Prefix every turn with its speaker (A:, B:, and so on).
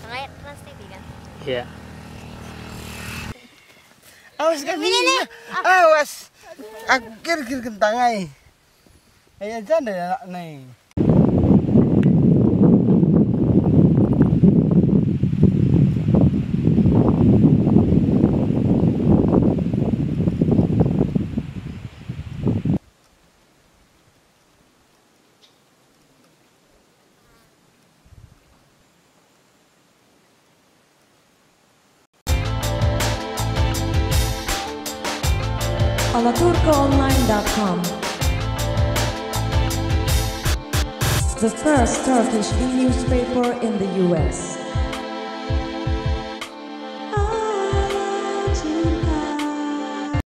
A: Kayak Trans TV kan?
B: Iya.
C: Awas kami. Awas. Akhir kentang ai. Ayo janda ya nih.
D: ALATURKAonline.com, the first Turkish e-newspaper in the US.